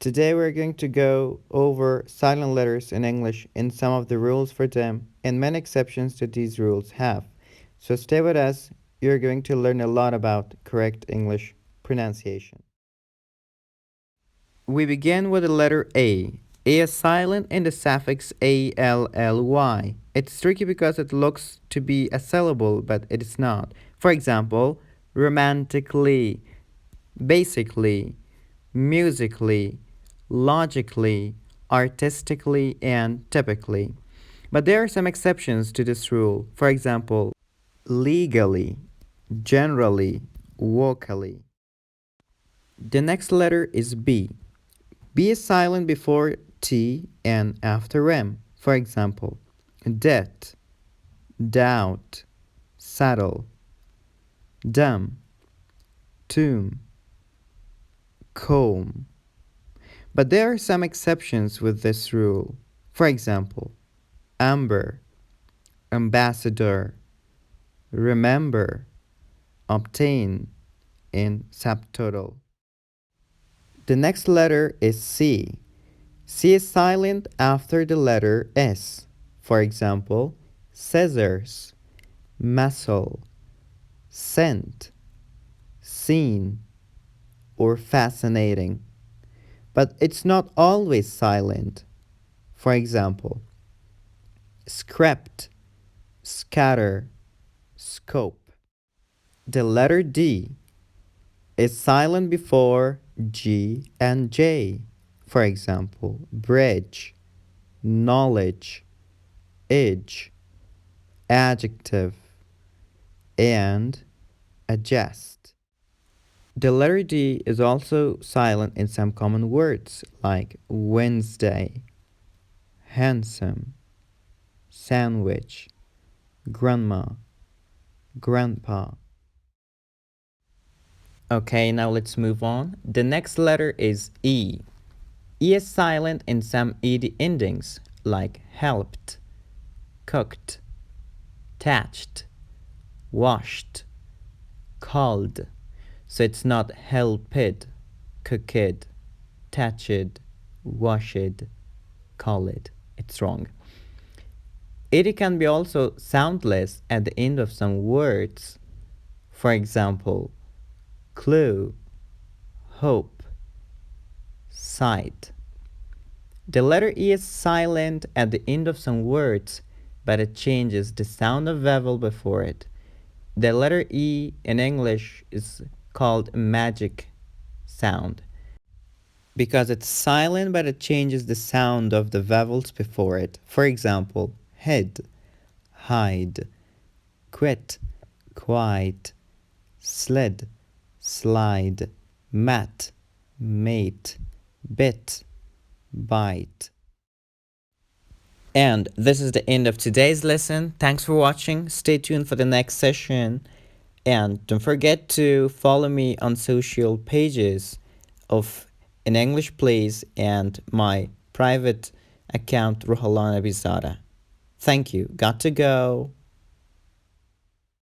Today we're going to go over silent letters in English and some of the rules for them and many exceptions that these rules have. So stay with us, you're going to learn a lot about correct English pronunciation. We begin with the letter A. A is silent in the suffix ALLY. It's tricky because it looks to be a syllable, but it is not. For example, romantically, basically, musically, logically, artistically, and typically. But there are some exceptions to this rule. For example, legally, generally, vocally. The next letter is B. B is silent before T and after M. For example, debt, doubt, saddle, dumb, tomb, comb. But there are some exceptions with this rule. For example, amber, ambassador, remember, obtain, and subtotal. The next letter is C. C is silent after the letter S. For example, scissors, muscle, scent, seen, or fascinating. But it's not always silent. For example, script, scatter, scope. The letter D is silent before G and J. For example, bridge, knowledge, edge, adjective, and adjust. The letter D is also silent in some common words like Wednesday, handsome, sandwich, grandma, grandpa. Okay, now let's move on. The next letter is E. E is silent in some ed endings like helped, cooked, touched, washed, called. So it's not helped, cooked, touched, washed, called. It's wrong. It can be also soundless at the end of some words. For example, clue, hope, sight. The letter E is silent at the end of some words, but it changes the sound of vowel before it. The letter E in English is called a magic sound because it's silent but it changes the sound of the vowels before it. For example, head, hide, quit, quiet, slid, slide, mat, mate, bit, bite. And this is the end of today's lesson. Thanks for watching. Stay tuned for the next session. And don't forget to follow me on social pages of In English Please and my private account Rohullah Nabizada. Thank you. Got to go.